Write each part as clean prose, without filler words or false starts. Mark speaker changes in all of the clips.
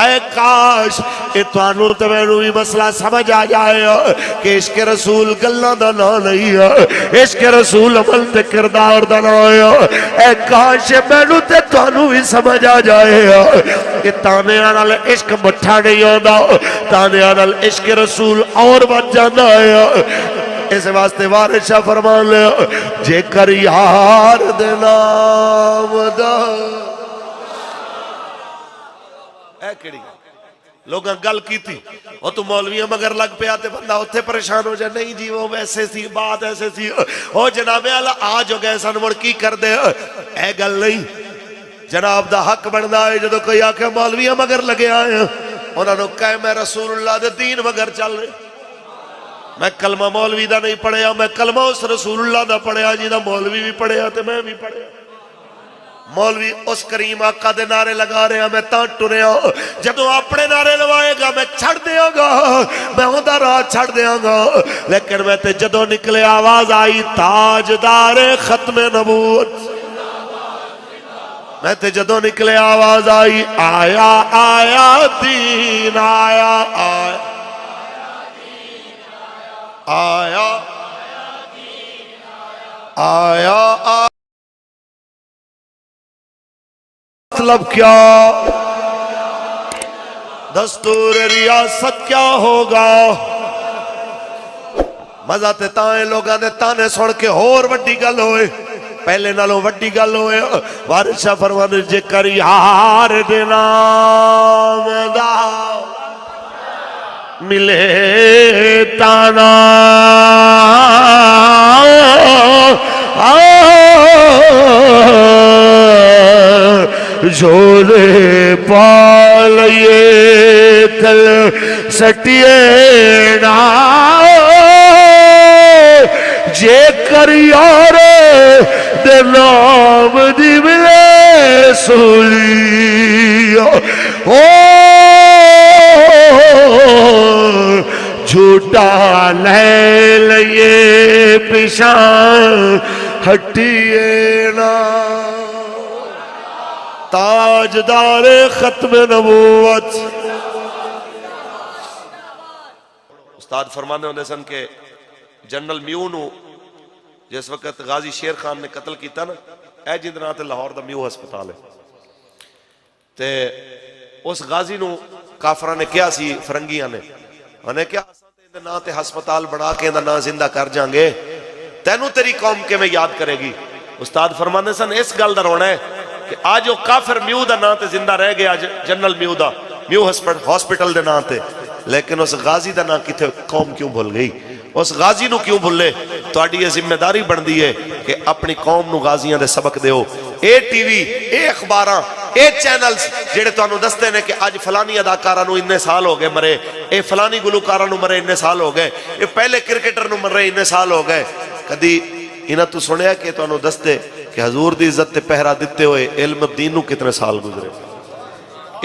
Speaker 1: اے کاش اے توانو تے مینوں بھی مسئلہ سمجھ آ جائے کہ عشق رسول گلاں دا نام نہیں ہے، عشق رسول عمل تے کردار دا نام ہے۔ اے کاش مینوں تے توانو بھی سمجھ آ جائے کہ تانیاں نال عشق مٹھا نہیں ہوندا، تانیاں نال عشق رسول اور بچ جاندا ہے۔ اس واسطے وارث شاہ فرمان لے جے کر یار دے نام دا اے کیڑی لوگاں گل کی تھی وہ تو مولویاں مگر لگ پیا تے بندہ اتھے پریشان ہو جائے، نہیں جی وہ ویسے سی بات ایسے سی، او جناب اللہ آج ہو گئے سن مڑ کی کر دے، اے گل نہیں جناب دا حق بندا ہے جدو کوئی آکھے مولویاں مگر لگے آئے انہاں نو کہے میں رسول اللہ دے دین مگر چل رہے، میں کلمہ مولوی دا نہیں پڑھیا، میں کلمہ اس رسول اللہ دا پڑھیا جی دا مولوی بھی پڑھیا تے میں بھی پڑھیا، مولوی اس کریم آقا دے نعرے لگا رہے ہیں میں تاں ٹریا، جدو اپنے نعرے لوائے گا میں چھڑ دیاں گا، میں ہوندہ راہ چھڑ دیاں گا، لیکن میں تے جدو نکلے آواز آئی تاجدار ختم نبوت، میں تے جدو نکلے آواز آئی آیا آیا دین آیا آیا آیا آیا آیا مطلب کیا دستور ریاست کیا ہوگا، مزہ تے تائیں لوگاں نے تانے سن کے اور وڈی گل ہوئے، پہلے نالوں وڈی گل ہوئے، وارث شاہ فرمانے جے کر یار دے نام دا ملے تانا جھولے پالئے تل سٹیے نا جے کر یار دے نام دی ملے سولی او جھوٹا لے لئے پیشان ہٹیے نا تاجدار ختم نبوت۔ استاد فرمانے ہوندے سن کہ جنرل میو نو جس وقت غازی شیر خان نے قتل کیتا نا اے جندنا تے لاہور دا میو ہسپتال ہے تے اس غازی نو کافرہ نے کیا سی فرنگیاں نے انہیں کیا نا تے ہسپتال بنا کے نا زندہ کر جانگے تینوں تیری قوم کے میں یاد کرے گی۔ استاد فرمانے سن اس گل دا رونا ہے کہ آج وہ کافر میو دا نا تے زندہ رہ گیا جنرل میو دا میو ہسپتال دے نا تے، لیکن اس غازی دا نا کتے قوم کیوں بھول گئی، اس غازی نو کیوں بھولے، تو آڈی یہ ذمہ داری بن دی ہے کہ اپنی قوم نو غازیاں دے سبق دے ہو۔ A T V a اخباراں a channels جڑے تو انہوں دستے نے کہ آج فلانی اداکارہ نو اننے سال ہو گئے مرے، اے فلانی گلوکارہ نو مرے اننے سال ہو گئے، اے پہلے کرکٹر نو مرے اننے سال ہو گئے، کدی انہاں تو سنیا کہ تو انہوں دستے کہ حضور دی عزت تے پہرا دیتے ہوئے علم دین نو کتنے سال گزرے،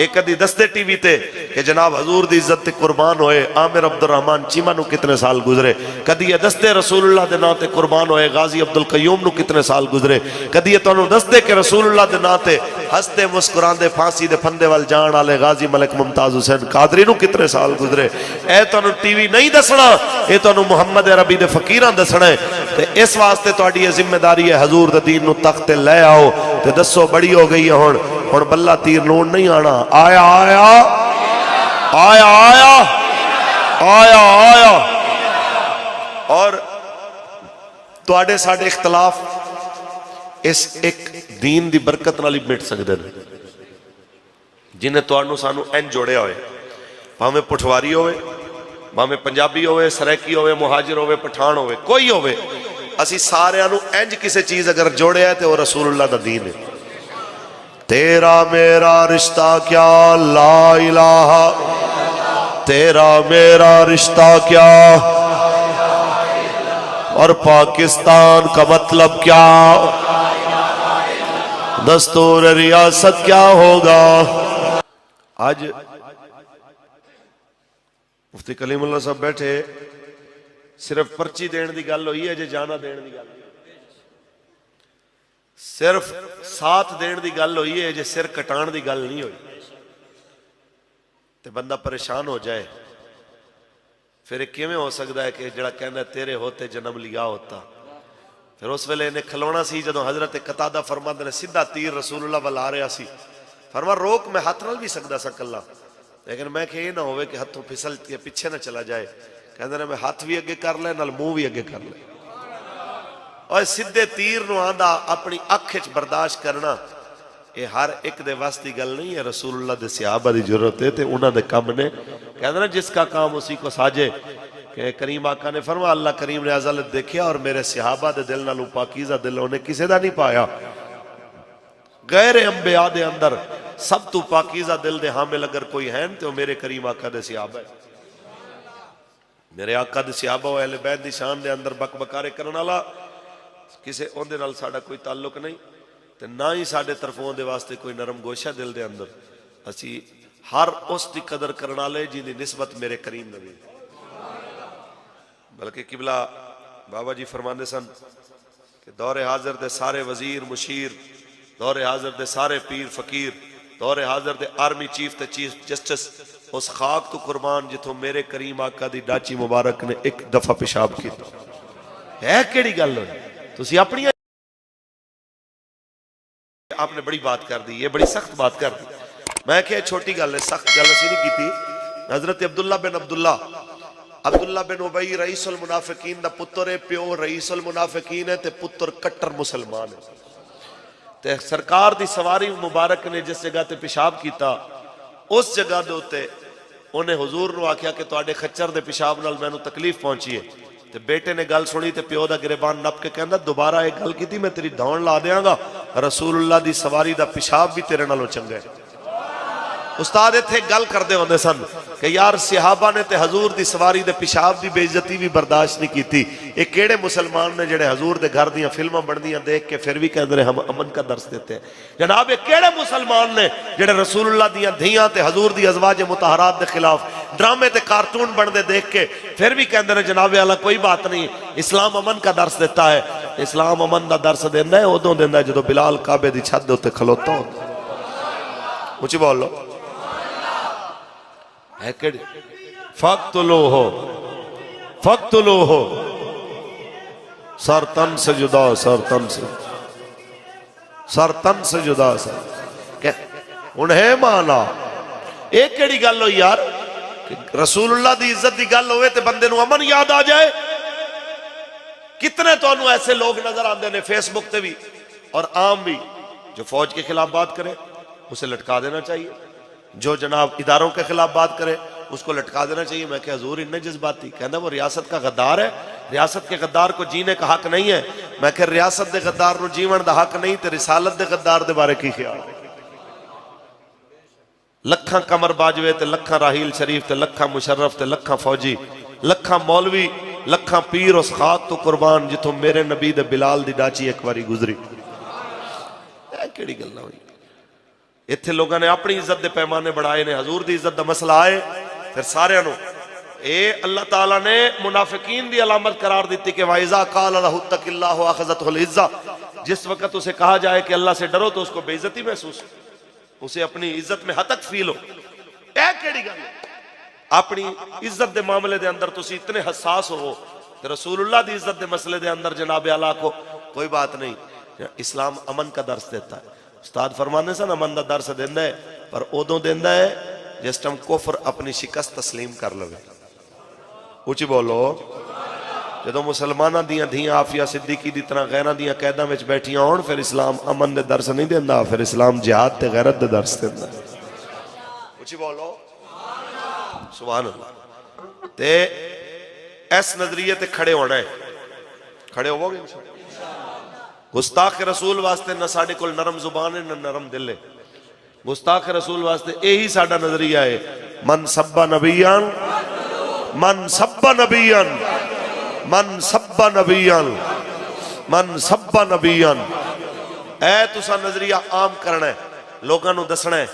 Speaker 1: ایک کدی دستے ٹی وی تے کہ جناب حضور دی عزت تے قربان ہوئے عامر عبدالرحمن چیمہ نو کتنے سال گزرے، کدی یہ دستے رسول اللہ دے نا تے قربان ہوئے غازی عبدالقیوم نو کتنے سال گزرے، کدی یہ تو انہوں دستے کہ رسول اللہ دے نا تے ہستے مسکران دے پھانسی دے پھندے وال جان آلے غازی ملک ممتاز حسین قادری نو کتنے سال گزرے، اے تو انہوں ٹی وی نہیں دسنا، اے تو انہوں محمد عربی دے فقیران دسنا ہے، تے اس واسطے تو اڈی یہ ذمہ داری ہے حضور دے دین نو تخت لے آؤ، تے دسو بڑی ہو گئی ہے ہن بلہ تیر لون نہیں آنا، آیا آیا آیا آیا آیا آیا، اور تو آڑے ساڑے اختلاف اس ایک دین دی برکت نالی مٹ سکتے ہیں جنہیں تو آنو سانو این جوڑے ہوئے، ہمیں پٹھواری ہوئے، ہمیں پنجابی ہوئے، سریکی ہوئے، مہاجر ہوئے، پٹھان ہوئے، کوئی ہوئے، اسی سارے آنو اینج کسے چیز اگر جوڑے آئے تو وہ رسول اللہ دا دین ہے۔ تیرا میرا رشتہ کیا لا الہ، تیرا میرا رشتہ کیا، اور پاکستان کا مطلب کیا، دستور ریاست کیا ہوگا۔ آج مفتی کلیم اللہ صاحب بیٹھے صرف پرچی دین دی گل ہوئی ہے جے جانا دین دی گل، صرف ساتھ دین دی گل ہوئی ہے جے سر کٹان دی گل نہیں ہوئی۔ تے بندہ پریشان ہو جائے، پھر ایک کیویں ہو سکتا ہے کہ جڑا کہنا تیرے ہوتے جنم لیا ہوتا. پھر اس ویلے انہیں کھلونا سی جدو حضرت قتادہ فرماندے نے سیدھا تیر رسول اللہ وال آ رہا سی، فرما روک میں ہاتھ نال بھی سکدا سا کلا، لیکن میں کہ یہ نہ ہوئے کہ ہاتھوں پھسل کے پیچھے نہ چلا جائے. کہندے نے میں ہاتھ بھی اگے کر لے نال منہ بھی اگے کر لے. اور سیدھے تیر نو آندا اپنی اکھ وچ برداشت کرنا یہ ہر ایک دے واسطی گل نہیں ہے. رسول اللہ دے صحابہ دی ضرورت ہے تے انہاں دے کم نے. کہندے نا جس کا کام اسی کو ساجے. کہ کریم آقا نے فرمایا اللہ کریم نے ازل دیکھیا اور میرے صحابہ دے دل نالوں پاکیزہ دل انہیں کسے دا نہیں پایا. غیر انبیاء دے اندر سب تو پاکیزہ دل دے حامل اگر کوئی ہیں تو میرے کریم آقا دے صحابہ ہے. میرے آقا دے صحابہ و اہل بیت دی شان دے اندر بک بکارے کرنا لا کسے اون دے نال ساڈا کوئی تعلق نہیں تے نہ ہی ساڈے طرفوں دے واسطے کوئی نرم گوشہ دل دے اندر. اسی ہر اس دی قدر کرنا لے جن دی نسبت میرے کریم نبی. بلکہ قبلہ بابا جی فرماندے سن کہ دور حاضر دے سارے وزیر مشیر، دور حاضر دے سارے پیر فقیر، دور حاضر دے آرمی چیف تے چیف جسٹس اس خاک تو قربان جتوں میرے کریم آقا دی ڈاچی مبارک نے ایک دفعہ پیشاب کیتا. ہے کیڑی گل ہوئی؟ تسی اپنی آپ نے بڑی بات کر دی، یہ بڑی سخت بات کر دی. میں کہ چھوٹی گل ہے، سخت گل اسی نہیں کی تھی. حضرت عبداللہ بن ابی رئیس المنافقین دا پتر ہے، پیو رئیس المنافقین ہے تے پتر کٹر مسلمان ہے. تے سرکار دی سواری مبارک نے جس جگہ تے پیشاب کیتا اس جگہ دے ہوتے انہیں حضور نو آکھیا کہ تواڈے خچر دے پیشاب نال مینوں تکلیف پہنچی ہے. تے بیٹے نے گل سنی تے پیو دا گریبان نپ کے کہندا دوبارہ ایک گل کیتی میں تیری دھون لا دیاں گا، رسول اللہ دی سواری دا پیشاب بھی تیرے نالوں چنگا ہے. استاد تھے گل کردے ہوندے سن کہ یار صحابہ نے تے حضور دی سواری دے پیشاب دی بے عزتی بھی برداشت نہیں کیتی. ایک کیڑے مسلمان نے جڑے حضور دے گھر دیاں فلماں بندیاں دیکھ کے پھر بھی کہندے ہم امن کا درس دیتے ہیں. جناب ایک کیڑے مسلمان نے جڑے رسول اللہ دیاں دھیاں تے حضور دی ازواج مطہرات دے خلاف ڈرامے تے کارٹون بندے دیکھ کے پھر بھی کہندے نے جناب اللہ کوئی بات نہیں، اسلام امن کا درس دیتا ہے. اسلام امن دا درس دیندا ہے اودوں دیندا ہے جدوں بلال کعبے دی چھت دے اوتے کھلوتا ہوندا. اونچی بولو ہے کڑی فقتلوہ سر تن سے جدا، سر تن سے جدا سر انہیں مانا. ایک کڑی گل ہو یار رسول اللہ دی عزت دی گل ہوئے تے بندے نو امن یاد آ جائے. کتنے تو انہوں ایسے لوگ نظر آندے نے فیس بک تے بھی اور عام بھی جو فوج کے خلاف بات کرے اسے لٹکا دینا چاہیے، جو جناب اداروں کے خلاف بات کرے اس کو لٹکا دینا چاہیے. میں کہ حضور انہیں جذباتی کہنا وہ ریاست کا غدار ہے، ریاست کے غدار کو جینے کا حق نہیں ہے. میں کہ ریاست دے غدار نو جیون دا حق نہیں تے رسالت دے غدار دے بارے کی خیال ہے. لکھاں کمر باجوے تے لکھاں راحیل شریف تے لکھاں مشرف تے لکھاں فوجی لکھاں مولوی لکھاں پیر اس خاک تو قربان جتوں میرے نبی دے بلال دی ڈاچی ایک باری گزری. کیڑی گل نہ ہوئی. اتھے لوگوں نے اپنی عزت دے پیمانے بڑھائے نے، حضور دی عزت دا مسئلہ آئے پھر سارے انہوں اے اللہ تعالیٰ نے منافقین دی علامت قرار دیتی کہ وَإِذَا قَالَ لَهُ اتَّقِ اللَّهُ وَأَخَذَتْهُ الْعِزَّةُ. جس وقت اسے کہا جائے کہ اللہ سے ڈرو تو اس کو بے عزتی محسوس ہو، اسے اپنی عزت میں حتک فیل ہو. اے کیڑی گل اپنی عزت دے معاملے دے اندر تسی اتنے حساس ہو تو رسول اللہ دی عزت دے مسئلے دے اندر جناب اعلیٰ کو کوئی بات نہیں. اسلام امن کا درس دیتا ہے. استاد فرمانے سے امن دا درس دیندہ ہے پر ادوں دیندہ ہے جس ٹائم کفر اپنی شکست تسلیم کر لوے. اونچی بولو. جدوں مسلمانہ دیاں دھیاں عافیہ صدیقی دی طرح غیرہ دیاں قیدہ میں بیٹھیاں ہون پھر اسلام امن دے درس نہیں دیندہ، پھر اسلام جہاد تے غیرت دے درس دیندہ. اونچی بولو سبحان اللہ. تے اس نظریے تے کھڑے ہونا ہے. کھڑے ہوو گے گستاخ رسول واسطے نہ ساڑھے کل نرم زبان ہے نہ نرم دل ہے. گستاخ رسول واسطے یہی ساڑھا نظریہ ہے من سب نبیان من سب نبیان من سب نبیان من سب نبیان. اے تسا نظریہ عام کرنا ہے، لوگاں نو دسنا ہے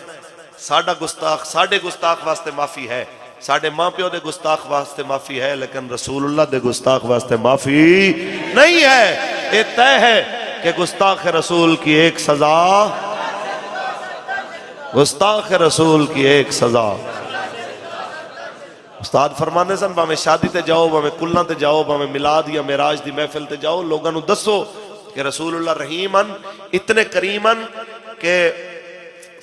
Speaker 1: ساڑھا گستاخ ساڑھے گستاخ واسطے معافی ہے، ساڑھے ماں پیو دے گستاخ واسطے معافی ہے، لیکن رسول اللہ دے گستاخ واسطے معافی نہیں ہے. یہ طے ہے کہ گستاخ رسول کی ایک سزا، گستاخ رسول کی ایک سزا. استاد فرمانے سن بھاویں شادی تے جاؤ، بھاویں کلاں تے جاؤ، بھاویں میلاد یا معراج دی محفل تے جاؤ، لوگاں نو دسو کہ رسول اللہ رحیمن اتنے کریمن کہ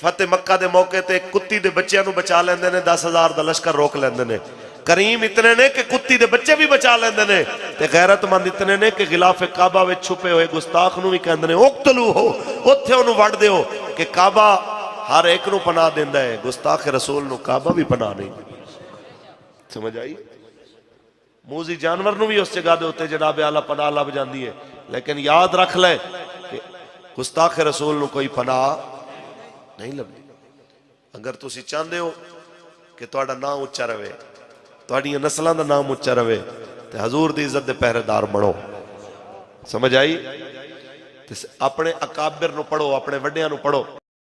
Speaker 1: فتح مکہ دے موقع تے کتی دے بچیاں نو بچا لیندے نے، 10,000 دا لشکر روک لیندے نے۔ کریم اتنے نے کہ کتی دے بچے بھی بچا لیندے نے، تے غیرت مند اتنے نے کہ غلاف کعبہ وچ چھپے ہوئے گستاخ نو بھی کہندے نے اقتلو ہو، اوتھے انہوں وڑ دیو، کہ کعبہ ہر ایک نو پناہ دیندا ہے، گستاخ رسول نو کعبہ بھی پناہ نہیں۔ سمجھ آئی؟ موزی جانور نو بھی اس جگہ دے ہوتے جناب اعلیٰ پناہ لب جاندی ہے، لیکن یاد رکھ لے کہ گستاخ رسول نو کوئی پناہ نہیں لبی۔ اگر تسی چاہندے ہو کہ تہاڈا نام اونچا رہے، تہاڈیاں نسلاں دا نام اونچا رہے، تے حضور دی عزت دے پہرے دار بنو۔ سمجھ آئی؟ اپنے اکابر نو پڑھو، اپنے وڈیاں نو پڑھو۔